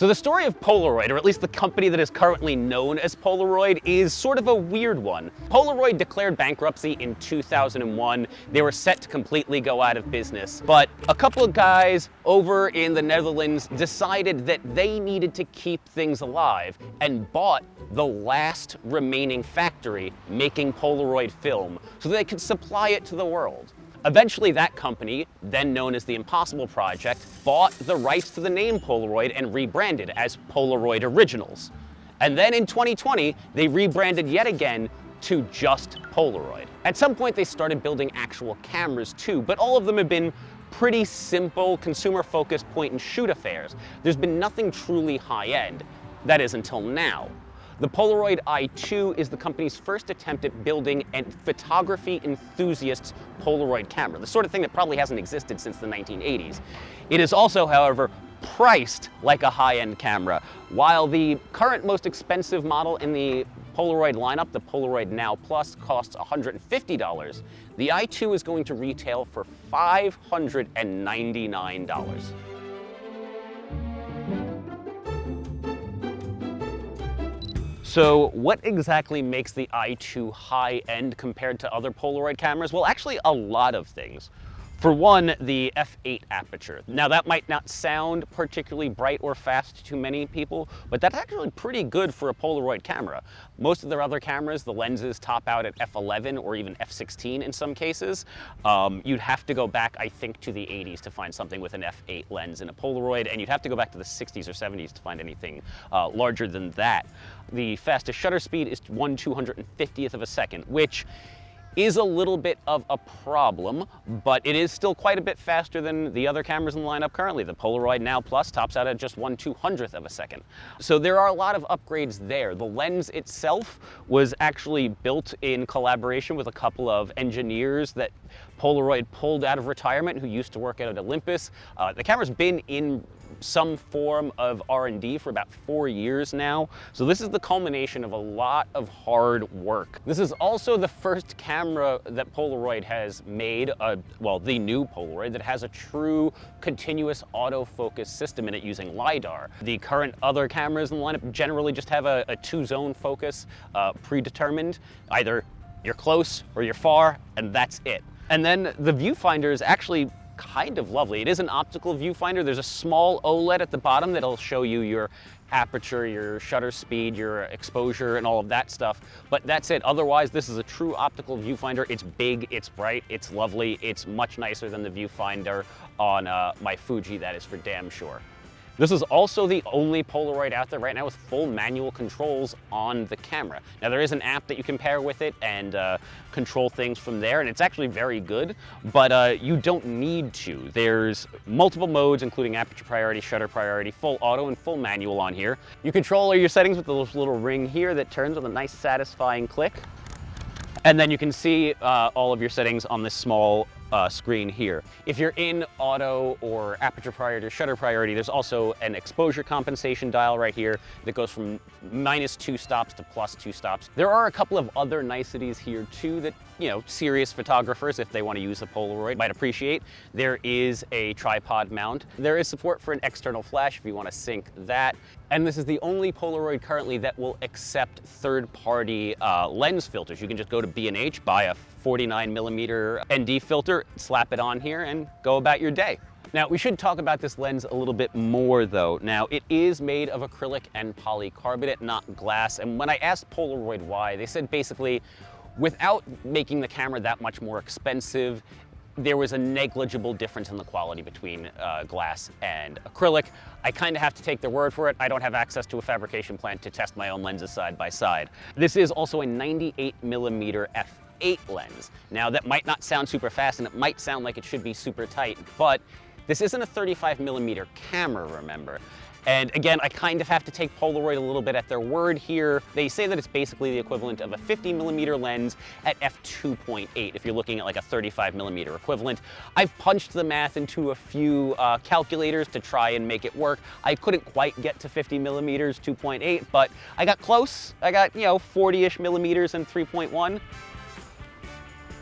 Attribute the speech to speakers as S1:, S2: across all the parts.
S1: So the story of Polaroid, or at least the company that is currently known as Polaroid, is sort of a weird one. Polaroid declared bankruptcy in 2001. They were set to completely go out of business. But a couple of guys over in the Netherlands decided that they needed to keep things alive and bought the last remaining factory making Polaroid film so they could supply it to the world. Eventually, that company, then known as the Impossible Project, bought the rights to the name Polaroid and rebranded as Polaroid Originals. And then in 2020, they rebranded yet again to just Polaroid. At some point, they started building actual cameras too, but all of them have been pretty simple, consumer-focused point-and-shoot affairs. There's been nothing truly high-end. That is, until now. The Polaroid I-2 is the company's first attempt at building a photography enthusiast's Polaroid camera, the sort of thing that probably hasn't existed since the 1980s. It is also, however, priced like a high-end camera. While the current most expensive model in the Polaroid lineup, the Polaroid Now Plus, costs $150, the I-2 is going to retail for $599. So what exactly makes the I-2 high-end compared to other Polaroid cameras? Well, actually a lot of things. For one, the f8 aperture. Now that might not sound particularly bright or fast to many people, but that's actually pretty good for a Polaroid camera. Most of their other cameras, the lenses top out at f11 or even f16 in some cases. You'd have to go back, I think, to the 80s to find something with an f8 lens in a Polaroid, and you'd have to go back to the 60s or 70s to find anything larger than that. The fastest shutter speed is 1/250th of a second, which is a little bit of a problem, but it is still quite a bit faster than the other cameras in the lineup currently. The Polaroid Now Plus tops out at just 1/200th of a second. So there are a lot of upgrades there. The lens itself was actually built in collaboration with a couple of engineers that Polaroid pulled out of retirement who used to work at Olympus. The camera's been in some form of R&D for about 4 years now. So this is the culmination of a lot of hard work. This is also the first camera that Polaroid has made, well, the new Polaroid, that has a true continuous autofocus system in it using LiDAR. The current other cameras in the lineup generally just have a two-zone focus predetermined. Either you're close or you're far, and that's it. And then the viewfinder is actually kind of lovely. It is an optical viewfinder. There's a small OLED at the bottom that'll show you your aperture, your shutter speed, your exposure, and all of that stuff. But that's it. Otherwise, this is a true optical viewfinder. It's big, it's bright, it's lovely. It's much nicer than the viewfinder on my Fuji, that is for damn sure. This is also the only Polaroid out there right now with full manual controls on the camera. Now there is an app that you can pair with it and control things from there, and it's actually very good, but you don't need to. There's multiple modes, including aperture priority, shutter priority, full auto, and full manual on here. You control all your settings with this little ring here that turns with a nice satisfying click. And then you can see all of your settings on this small screen here. If you're in auto or aperture priority or shutter priority, there's also an exposure compensation dial right here that goes from -2 stops to +2 stops. There are a couple of other niceties here too that, you know, serious photographers, if they want to use a Polaroid, might appreciate. There is a tripod mount. There is support for an external flash if you want to sync that. And this is the only Polaroid currently that will accept third-party lens filters. You can just go to B&H, buy a 49mm ND filter, slap it on here, and go about your day. Now, we should talk about this lens a little bit more, though. Now, it is made of acrylic and polycarbonate, not glass. And when I asked Polaroid why, they said basically, without making the camera that much more expensive, there was a negligible difference in the quality between glass and acrylic. I kind of have to take their word for it. I don't have access to a fabrication plant to test my own lenses side by side. This is also a 98mm f8 lens. Now, that might not sound super fast, and it might sound like it should be super tight, but this isn't a 35mm camera, remember. And again, I kind of have to take Polaroid a little bit at their word here. They say that it's basically the equivalent of a 50mm lens at f2.8 if you're looking at like a 35mm equivalent. I've punched the math into a few calculators to try and make it work. I couldn't quite get to 50mm 2.8, but I got close. I got, you know, 40-ish millimeters and 3.1.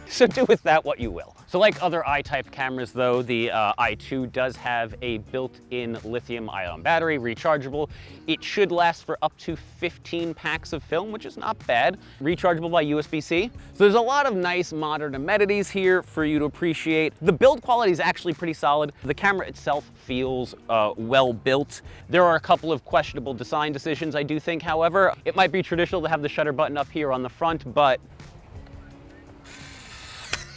S1: So do with that what you will. So like other I-type cameras though, the I-2 does have a built-in lithium-ion battery, rechargeable. It should last for up to 15 packs of film, which is not bad. Rechargeable by USB-C. So there's a lot of nice modern amenities here for you to appreciate. The build quality is actually pretty solid. The camera itself feels well built. There are a couple of questionable design decisions, I do think, however. It might be traditional to have the shutter button up here on the front, but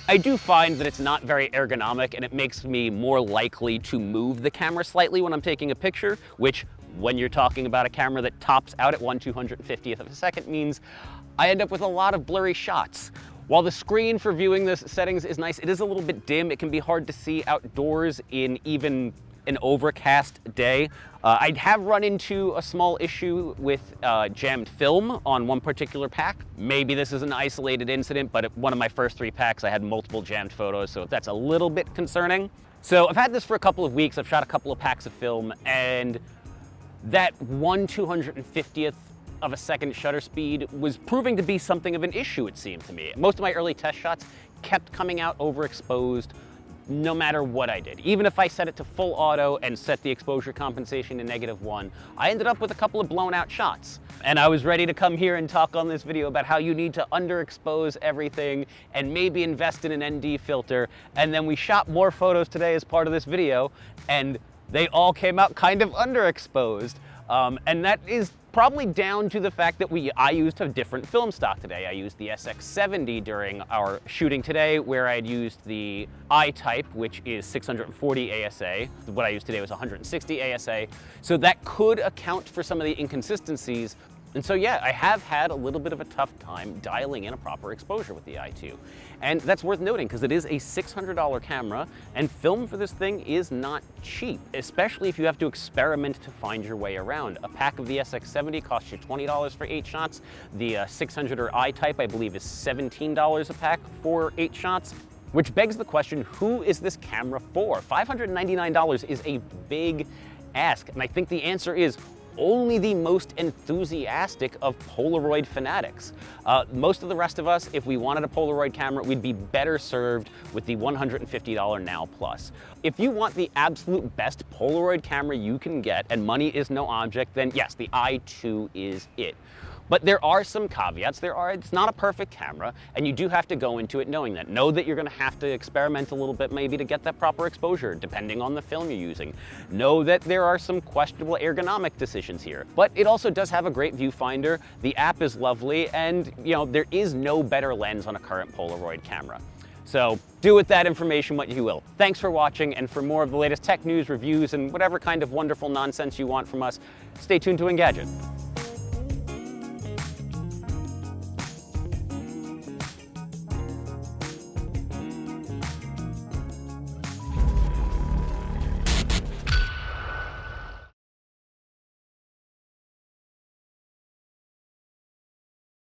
S1: I do find that it's not very ergonomic, and it makes me more likely to move the camera slightly when I'm taking a picture, which when you're talking about a camera that tops out at 1/250th of a second means I end up with a lot of blurry shots. While the screen for viewing the settings is nice, it is a little bit dim. It can be hard to see outdoors in even an overcast day. I have run into a small issue with jammed film on one particular pack. Maybe this is an isolated incident, but at one of my first 3 packs, I had multiple jammed photos, so that's a little bit concerning. So I've had this for a couple of weeks. I've shot a couple of packs of film, and that 1/250th of a second shutter speed was proving to be something of an issue, it seemed to me. Most of my early test shots kept coming out overexposed, no matter what I did. Even if I set it to full auto and set the exposure compensation to -1, I ended up with a couple of blown out shots. And I was ready to come here and talk on this video about how you need to underexpose everything and maybe invest in an ND filter. And then we shot more photos today as part of this video, and they all came out kind of underexposed. And that is probably down to the fact that I used a different film stock today. I used the SX70 during our shooting today, where I had used the I-type, which is 640 ASA. What I used today was 160 ASA. So that could account for some of the inconsistencies. And so yeah, I have had a little bit of a tough time dialing in a proper exposure with the I-2. And that's worth noting because it is a $600 camera, and film for this thing is not cheap, especially if you have to experiment to find your way around. A pack of the SX70 costs you $20 for 8 shots. The 600 or I-type, I believe, is $17 a pack for 8 shots. Which begs the question, who is this camera for? $599 is a big ask, and I think the answer is only the most enthusiastic of Polaroid fanatics. Most of the rest of us, if we wanted a Polaroid camera, we'd be better served with the $150 Now Plus. If you want the absolute best Polaroid camera you can get, and money is no object, then yes, the I-2 is it. But there are some caveats. It's not a perfect camera, and you do have to go into it knowing that. Know that you're gonna have to experiment a little bit maybe to get that proper exposure, depending on the film you're using. Know that there are some questionable ergonomic decisions here. But it also does have a great viewfinder, the app is lovely, and there is no better lens on a current Polaroid camera. So do with that information what you will. Thanks for watching, and for more of the latest tech news, reviews, and whatever kind of wonderful nonsense you want from us, stay tuned to Engadget.